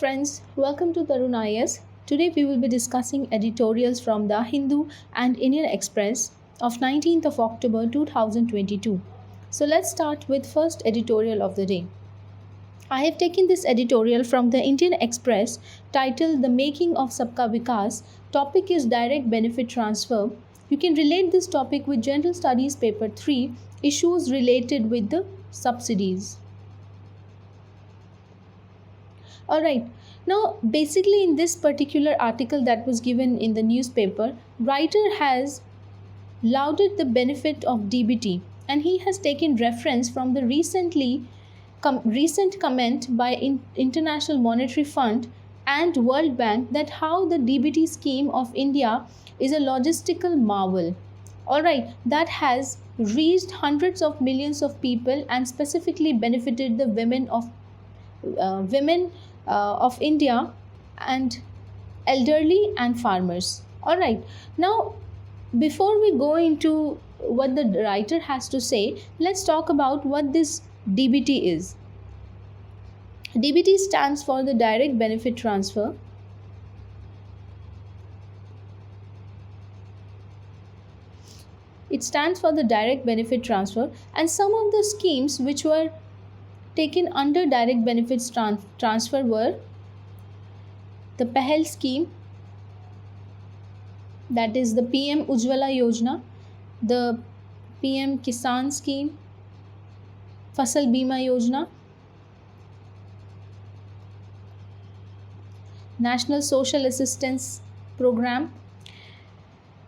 friends, welcome to Tarun IS. Today we will be discussing editorials from the Hindu and Indian Express of 19th of October 2022. So let's start with first editorial of the day. I have taken this editorial from the Indian Express titled The Making of Sabka Vikas. Topic is direct benefit transfer. You can relate this topic with General Studies paper 3, issues related with the subsidies. Alright, now basically in this particular article that was given in the newspaper, writer has lauded the benefit of DBT and he has taken reference from the recent comment by International Monetary Fund and World Bank that how the DBT scheme of India is a logistical marvel. Alright, that has reached hundreds of millions of people and specifically benefited the women of India and elderly and farmers. Alright, now before we go into what the writer has to say, let's talk about what this DBT is. DBT stands for the direct benefit transfer. It stands for the direct benefit transfer, and some of the schemes which were taken under direct benefits transfer were the Pahel scheme, that is the PM Ujjwala Yojana, the PM Kisan scheme, Fasal Bima Yojana, National Social Assistance Program.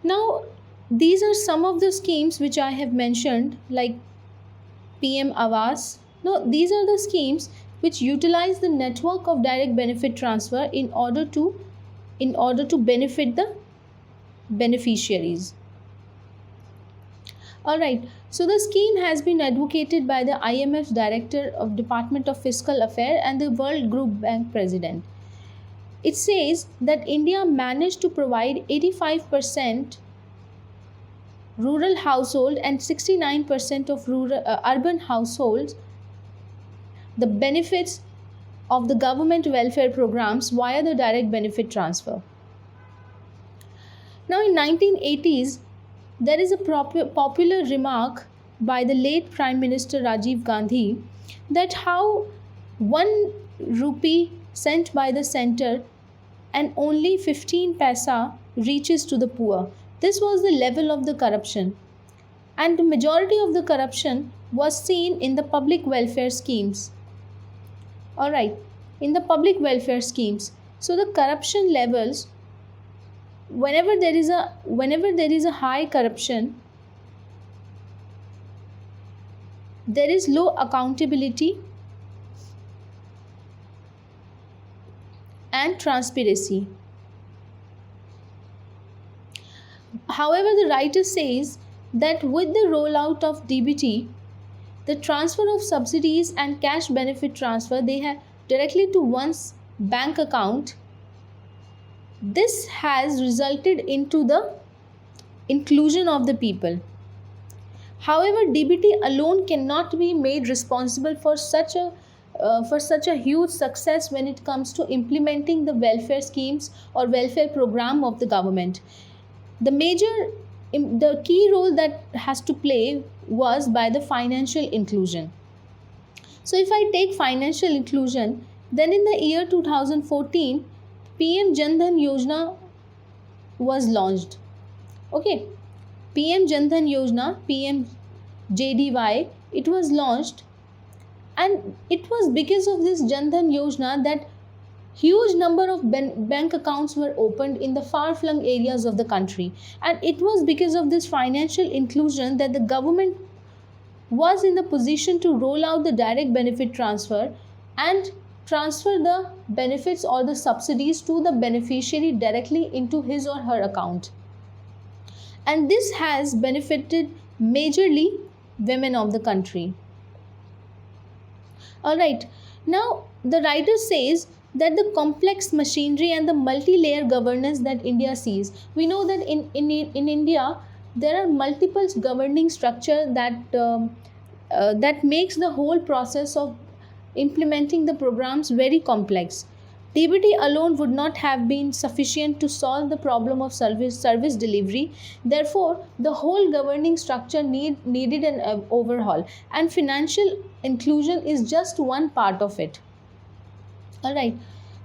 Now these are some of the schemes which I have mentioned, like PM Awas. Now, these are the schemes which utilize the network of direct benefit transfer in order to benefit the beneficiaries. Alright, so the scheme has been advocated by the IMF's Director of Department of Fiscal Affairs and the World Group Bank President. It says that India managed to provide 85% rural household and 69% of urban households the benefits of the government welfare programs via the direct benefit transfer. Now in 1980s, there is a popular remark by the late Prime Minister Rajiv Gandhi that how 1 rupee sent by the center and only 15 paisa reaches to the poor. This was the level of the corruption, and the majority of the corruption was seen in the public welfare schemes. Alright, in the public welfare schemes. So the corruption levels, whenever there is a high corruption, there is low accountability and transparency. However, the writer says that with the rollout of DBT, the transfer of subsidies and cash benefit transfer they have directly to one's bank account. This has resulted into the inclusion of the people. However, DBT alone cannot be made responsible for such a huge success when it comes to implementing the welfare schemes or welfare program of the government. The key role that has to play was by the financial inclusion. So if I take financial inclusion, then in the year 2014, PM Jan Dhan Yojana was launched. Okay, PM Jan Dhan Yojana, PM JDY, it was launched, and it was because of this Jan Dhan Yojana that huge number of bank accounts were opened in the far-flung areas of the country, and it was because of this financial inclusion that the government was in the position to roll out the direct benefit transfer and transfer the benefits or the subsidies to the beneficiary directly into his or her account. And this has benefited majorly women of the country. Alright, now the writer says that the complex machinery and the multi-layer governance that India sees. We know that in India, there are multiple governing structure that makes the whole process of implementing the programs very complex. DBT alone would not have been sufficient to solve the problem of service delivery. Therefore, the whole governing structure needed an overhaul, and financial inclusion is just one part of it. All right.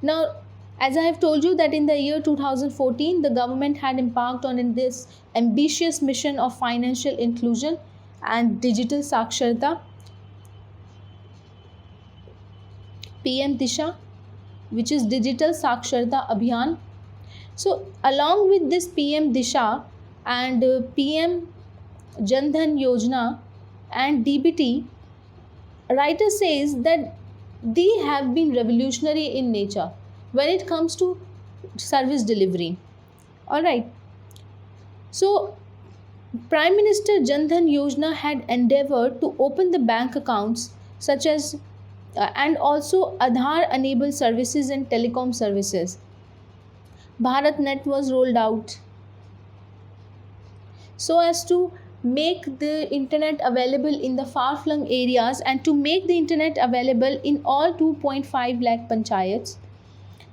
Now, as I have told you that in the year 2014, the government had embarked on this ambitious mission of financial inclusion and digital saksharta, PM Disha, which is Digital Saksharta Abhiyan. So, along with this PM Disha and PM Jandhan Yojana and DBT, writer says that they have been revolutionary in nature when it comes to service delivery. All right. So, Prime Minister Jandhan Yojana had endeavored to open the bank accounts such as and also Aadhar enabled services and telecom services. BharatNet was rolled out so as to make the internet available in the far-flung areas and to make the internet available in all 2.5 lakh panchayats.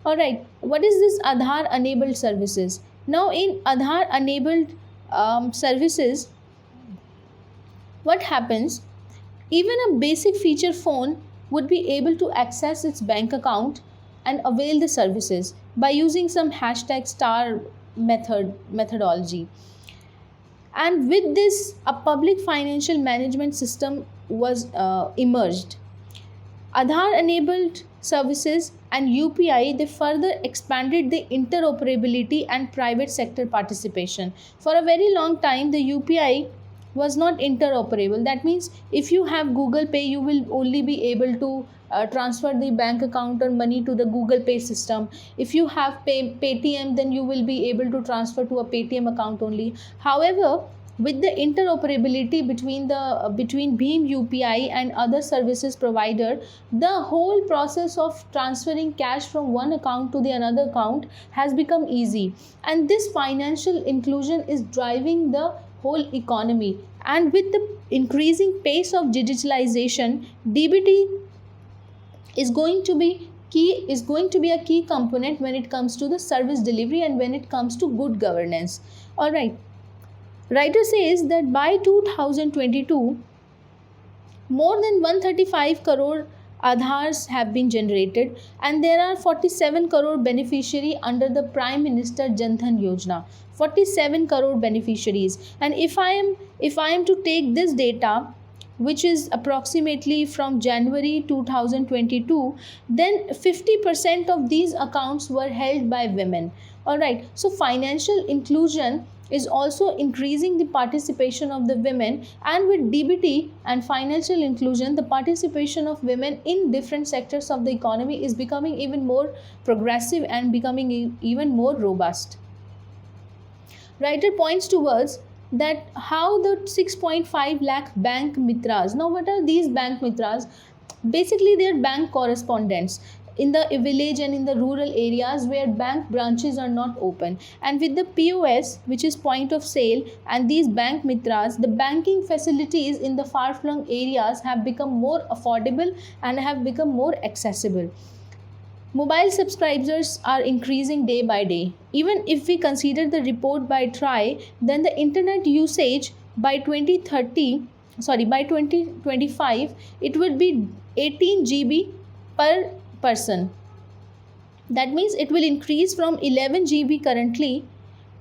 Alright, what is this Aadhar enabled services? Now in Aadhar enabled services, what happens? Even a basic feature phone would be able to access its bank account and avail the services by using some hashtag star methodology. And with this, a public financial management system was emerged. Aadhaar enabled services and UPI, they further expanded the interoperability and private sector participation. For a very long time, the UPI was not interoperable. That means if you have Google Pay, you will only be able to transfer the bank account or money to the Google Pay system. If you have Paytm, then you will be able to transfer to a Paytm account only. However, with the interoperability between Bheem UPI and other services provider, the whole process of transferring cash from one account to the another account has become easy, and this financial inclusion is driving the whole economy. And with the increasing pace of digitalization, DBT is going to be a key component when it comes to the service delivery and when it comes to good governance. All right. Writer says that by 2022, more than 135 crore Aadhars have been generated, and there are 47 crore beneficiaries under the Prime Minister Jan Dhan Yojana. 47 crore beneficiaries. And if I am to take this data, which is approximately from January 2022, then 50% of these accounts were held by women. All right. So financial inclusion is also increasing the participation of the women, and with DBT and financial inclusion, the participation of women in different sectors of the economy is becoming even more progressive and becoming even more robust. Writer points towards that how the 6.5 lakh bank mitras. Now what are these bank mitras? Basically they are bank correspondents in the village and in the rural areas where bank branches are not open, and with the POS, which is point of sale, and these bank mitras, the banking facilities in the far-flung areas have become more affordable and have become more accessible. Mobile subscribers are increasing day by day. Even if we consider the report by TRI, then the internet usage by 2025, it would be 18 GB per person. That means it will increase from 11 GB currently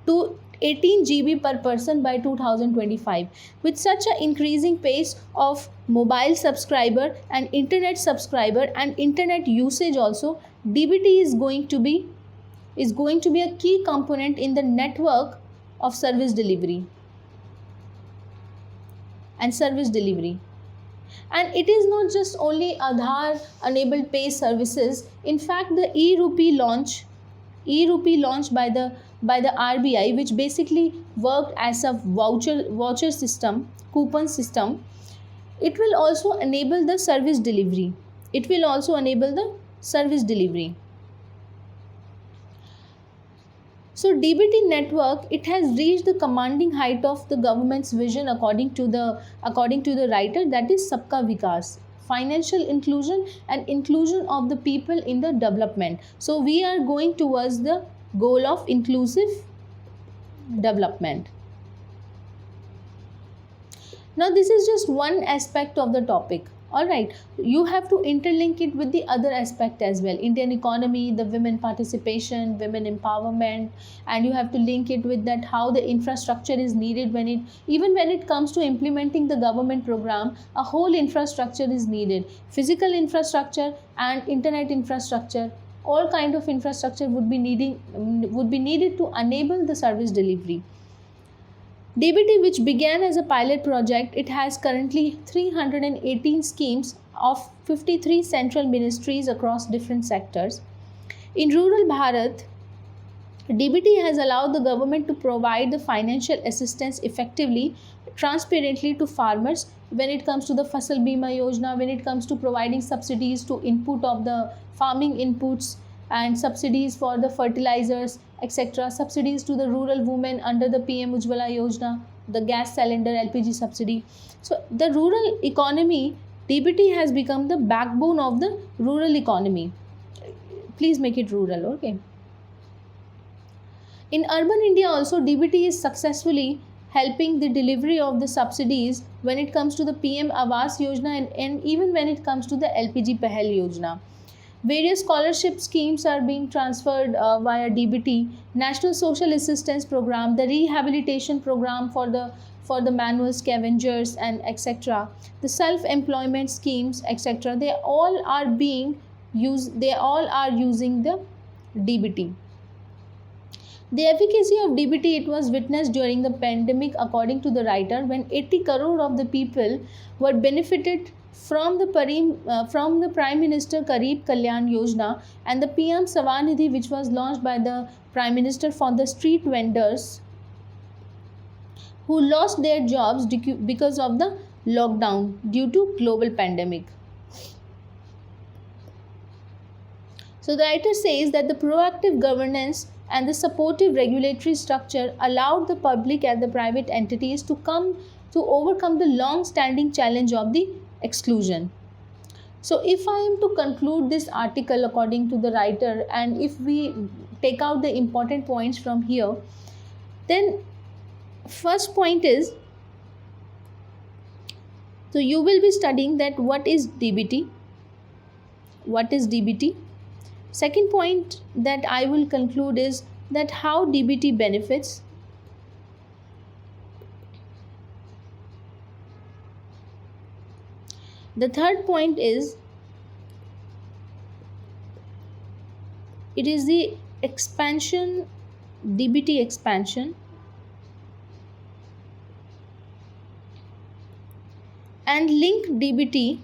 to 18 GB per person by 2025. With such an increasing pace of mobile subscriber and internet subscriber and internet usage also, DBT is going to be a key component in the network of service delivery and service delivery. And it is not just only Aadhaar enabled pay services. In fact, the e-rupee launch by the RBI, which basically worked as a voucher system, coupon system, it will also enable the service delivery. So DBT network, it has reached the commanding height of the government's vision according to the writer, that is Sabka Vikas, financial inclusion and inclusion of the people in the development. So we are going towards the goal of inclusive development. Now this is just one aspect of the topic. Alright, you have to interlink it with the other aspect as well. Indian economy, the women participation, women empowerment, and you have to link it with that how the infrastructure is needed even when it comes to implementing the government program, a whole infrastructure is needed. Physical infrastructure and internet infrastructure, all kind of infrastructure would be needed to enable the service delivery. DBT, which began as a pilot project, it has currently 318 schemes of 53 central ministries across different sectors. In rural Bharat, DBT has allowed the government to provide the financial assistance effectively, transparently to farmers when it comes to the Fasal Bima Yojana, when it comes to providing subsidies to input of the farming inputs and subsidies for the fertilizers, etc. Subsidies to the rural women under the PM Ujjwala Yojana, the gas cylinder LPG subsidy. So the rural economy, DBT has become the backbone of the rural economy. Please make it rural, okay? In urban India also, DBT is successfully helping the delivery of the subsidies when it comes to the PM Awas Yojana and even when it comes to the LPG Pahal Yojana. Various scholarship schemes are being transferred via DBT, National Social Assistance Program, the rehabilitation program for the manual scavengers and etc. The self-employment schemes, etc. They all are using the DBT. The efficacy of DBT, it was witnessed during the pandemic, according to the writer, when 80 crore of the people were benefited from the Prime Minister Garib Kalyan Yojana and the PM Savanidhi, which was launched by the Prime Minister for the street vendors who lost their jobs because of the lockdown due to global pandemic. So the writer says that the proactive governance and the supportive regulatory structure allowed the public and the private entities to overcome the long-standing challenge of the exclusion. So if I am to conclude this article according to the writer, and if we take out the important points from here, then first point is, so you will be studying that what is DBT. Second point that I will conclude is that how DBT benefits. The third point is, it is the expansion, DBT expansion, and link DBT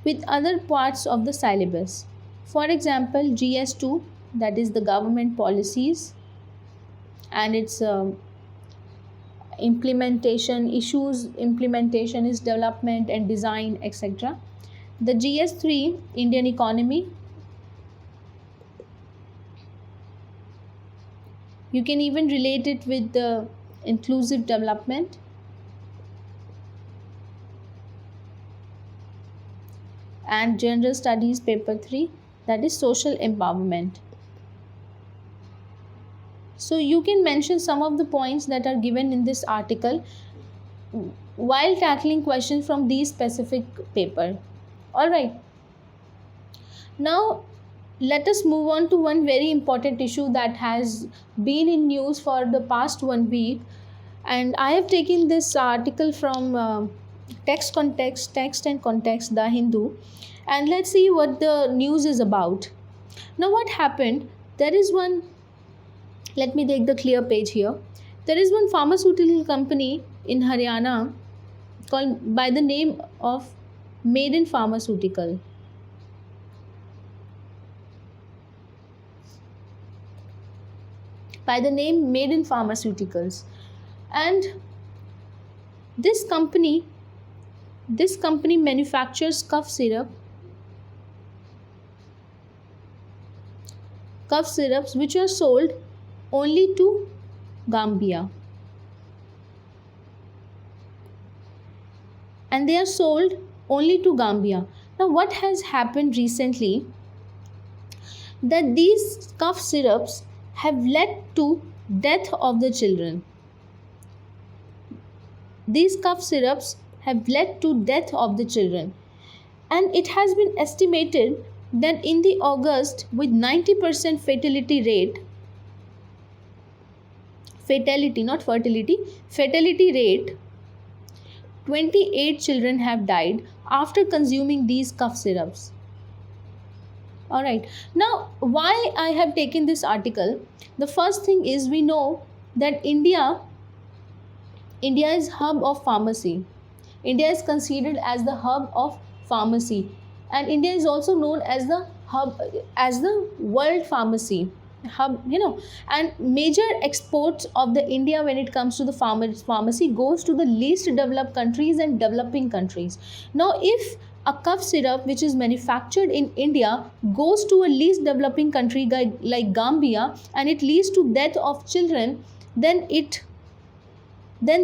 with other parts of the syllabus. For example, GS2, that is the government policies and its implementation issues. Implementation is development and design, etc. The GS3, Indian economy. You can even relate it with the inclusive development. And general studies paper 3, that is social empowerment. So you can mention some of the points that are given in this article while tackling questions from these specific paper. Alright. Now let us move on to one very important issue that has been in news for the past 1 week, and I have taken this article from Text and Context, The Hindu, and let's see what the news is about. Now what happened, there is one, let me take the clear page here. There is one pharmaceutical company in Haryana called by the name of Maiden Pharmaceutical. By the name Maiden Pharmaceuticals. And this company manufactures cough syrups which are sold only to Gambia, and they are sold only to Gambia. Now, what has happened recently, that these cough syrups have led to death of the children. These cough syrups have led to death of the children, and it has been estimated that in the August, with 90% fatality rate, fatality not fertility, fatality rate, 28 children have died after consuming these cough syrups. All right, now why I have taken this article? The first thing is, we know that India is hub of pharmacy. India is considered as the hub of pharmacy, and India is also known as the hub, as the world pharmacy hub, and major exports of the India when it comes to the pharmacy goes to the least developed countries and developing countries. Now, if a cough syrup which is manufactured in India goes to a least developing country like Gambia, and it leads to death of children, then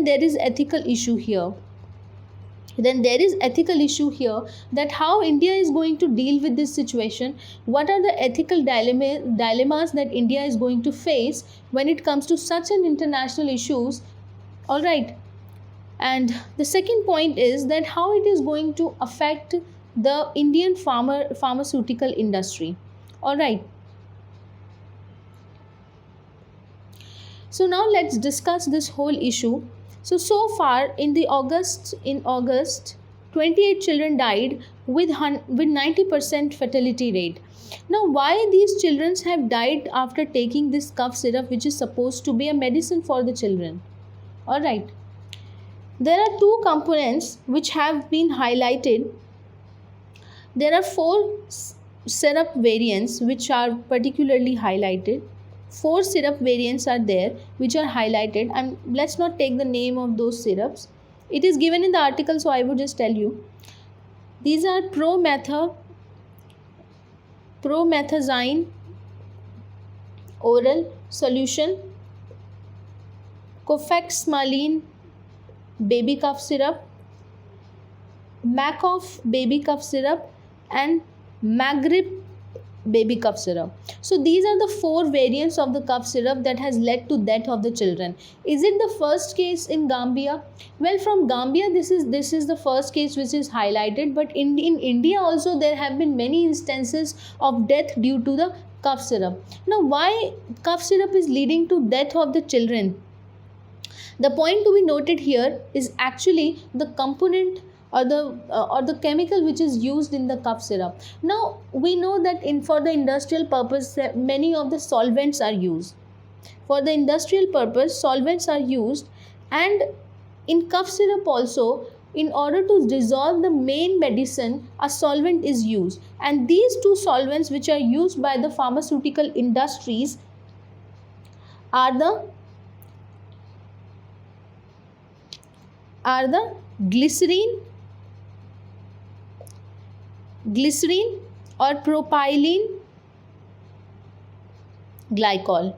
there is ethical issue here. That how India is going to deal with this situation. What are the ethical dilemmas that India is going to face when it comes to such an international issues? All right. And the second point is that how it is going to affect the Indian pharmaceutical industry. All right. So now let's discuss this whole issue. So far in August, 28 children died with 90% fatality rate. Now, why these children have died after taking this cough syrup, which is supposed to be a medicine for the children? All right. There are two components which have been highlighted. There are 4 syrup variants which are particularly highlighted. 4 syrup variants are there which are highlighted, and let's not take the name of those syrups. It is given in the article, so I would just tell you. These are promethazine oral solution, cofexmalin baby cough syrup, Macof baby cough syrup, and Magrip baby cough syrup. So these are the 4 variants of the cough syrup that has led to death of the children. Is it the first case in Gambia? Well, from Gambia, this is the first case which is highlighted, but in India also there have been many instances of death due to the cough syrup. Now, why cough syrup is leading to death of the children? The point to be noted here is actually the component or the chemical which is used in the cough syrup. Now, we know that for the industrial purpose, many of the solvents are used. For the industrial purpose, solvents are used, and in cough syrup also, in order to dissolve the main medicine, a solvent is used. And these 2 solvents which are used by the pharmaceutical industries are the glycerin or propylene glycol.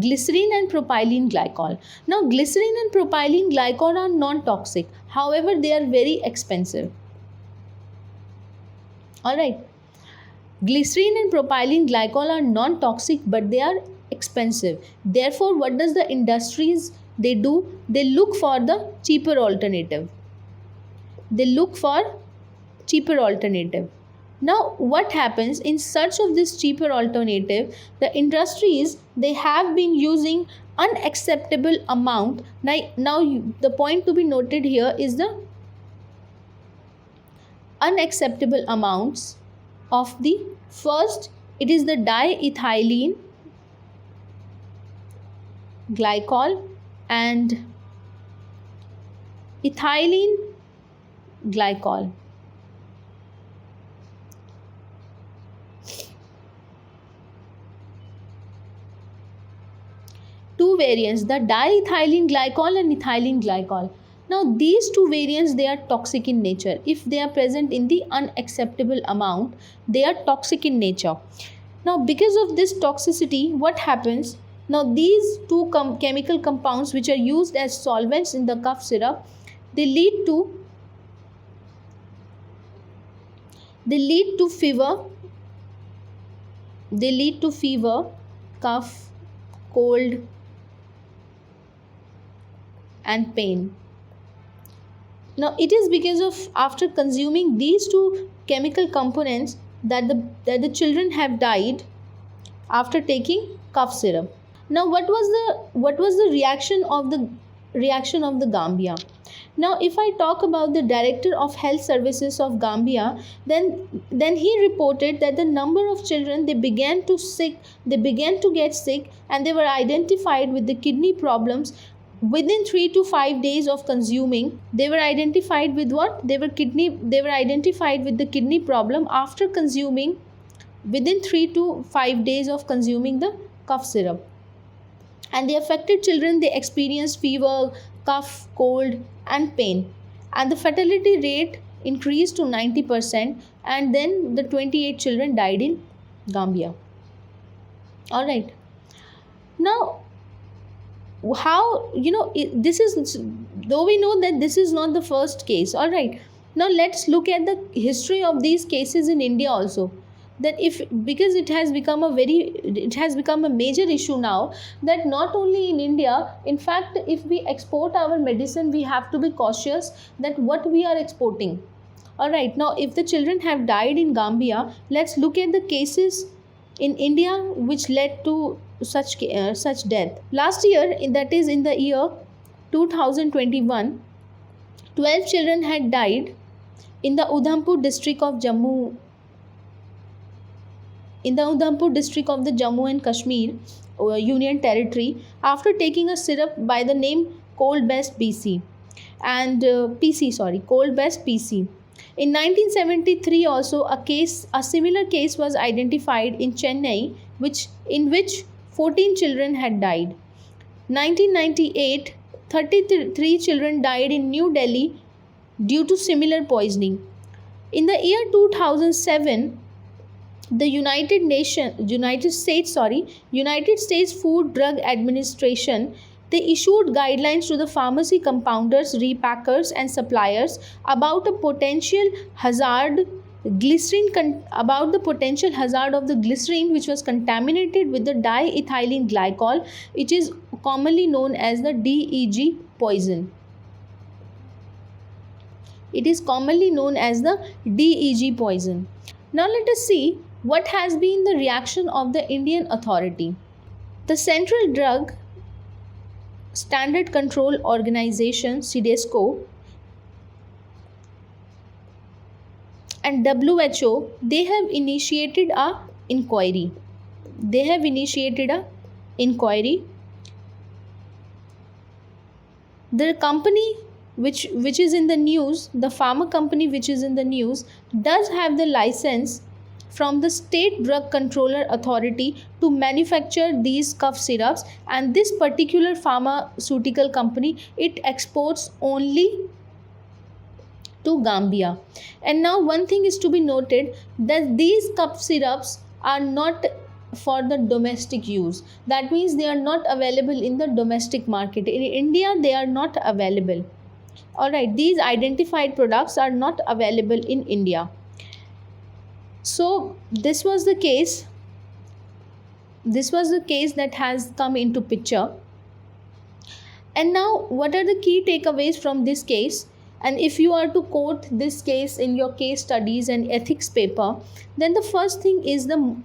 Glycerin and propylene glycol. Now, glycerin and propylene glycol are non-toxic. However, they are very expensive. Alright. Glycerin and propylene glycol are non-toxic, but they are expensive. Therefore, what does the industries they do? They look for the cheaper alternative. Now, what happens in search of this cheaper alternative? The industries, they have been using unacceptable amount. Now the point to be noted here is the unacceptable amounts of the first. It is the diethylene glycol and ethylene glycol. Two variants, the diethylene glycol and ethylene glycol. Now, these 2 variants, they are toxic in nature. If they are present in the unacceptable amount, they are toxic in nature. Now, because of this toxicity, what happens? Now, these 2 chemical compounds which are used as solvents in the cough syrup, they lead to They lead to fever, cough, cold, and pain. Now, it is because of after consuming these two chemical components that the children have died after taking cough syrup. Now, what was the reaction of the Gambia? Now, if I talk about the Director of Health Services of Gambia, then he reported that the number of children they began to get sick, and they were identified with the kidney problems within 3 to 5 days of consuming. They were identified with what? They were identified with the kidney problem after consuming within 3 to 5 days of consuming the cough syrup. And the affected children, they experienced fever, cough, cold, and pain, and the fatality rate increased to 90%, and then the 28 children died in Gambia. All right. Now, how, this is, though we know that this is not the first case. All right, now let's look at the history of these cases in India also, that because it has become a major issue now, that not only in India, in fact, if we export our medicine, we have to be cautious that what we are exporting. All right, now if the children have died in Gambia, let's look at the cases in India which led to such death. Last year, that is in the year 2021, 12 children had died in the Udhampur district of the Jammu and Kashmir Union Territory after taking a syrup by the name Cold Best PC and Cold Best PC. In 1973 also a similar case was identified in Chennai, in which 14 children had died. 1998, 33 children died in New Delhi due to similar poisoning. In the year 2007, the United States Food Drug Administration, they issued guidelines to the pharmacy compounders, repackers, and suppliers about the potential hazard of the glycerine which was contaminated with the diethylene glycol, which is commonly known as the DEG poison. It is commonly known as the DEG poison. Now let us see what has been the reaction of the Indian authority. The Central Drug Standard Control Organization CDSCO and WHO, they have initiated a inquiry. The company which is in the news, the pharma company which is in the news, does have the license from the State Drug Controller Authority to manufacture these cough syrups, and this particular pharmaceutical company, it exports only to Gambia. And now one thing is to be noted, that these cough syrups are not for the domestic use. That means they are not available in the domestic market. In India, they are not available. All right, these identified products are not available in India. So this was the case that has come into picture. And now what are the key takeaways from this case? And if you are to quote this case in your case studies and ethics paper, then the first thing is the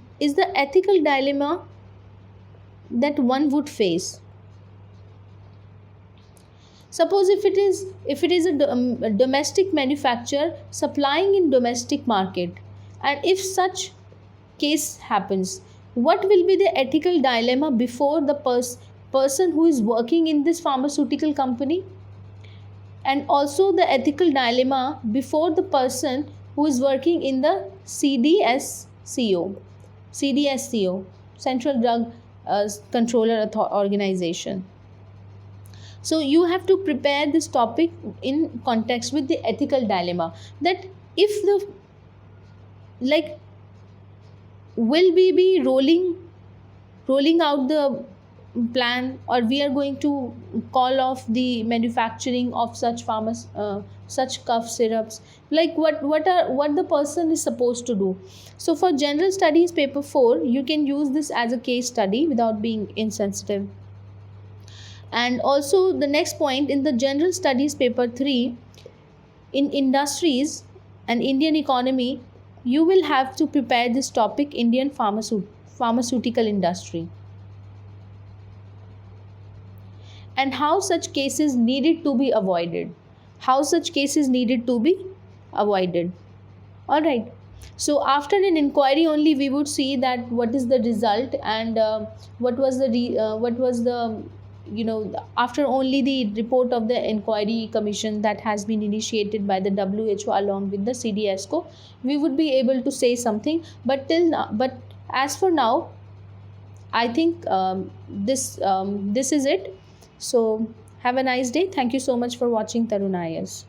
ethical dilemma that one would face. Suppose if it is a domestic manufacturer supplying in domestic market, and if such case happens, what will be the ethical dilemma before the person who is working in this pharmaceutical company, and also the ethical dilemma before the person who is working in the CDSCO, Central Drug Controller Organization. So you have to prepare this topic in context with the ethical dilemma, that if will we be rolling out the plan, or we are going to call off the manufacturing of such such cough syrups, like what the person is supposed to do. So for general studies paper 4, you can use this as a case study without being insensitive. And also the next point, in the general studies paper 3, in industries and Indian economy, you will have to prepare this topic, Indian pharmaceutical industry, and how such cases needed to be avoided. How such cases needed to be avoided. All right. So after an inquiry only, we would see that what is the result, and what was the, after only the report of the inquiry commission that has been initiated by the WHO along with the CDSCO, we would be able to say something. But till now, but as for now, I think this is it. So have a nice day. Thank you so much for watching Tarunayas.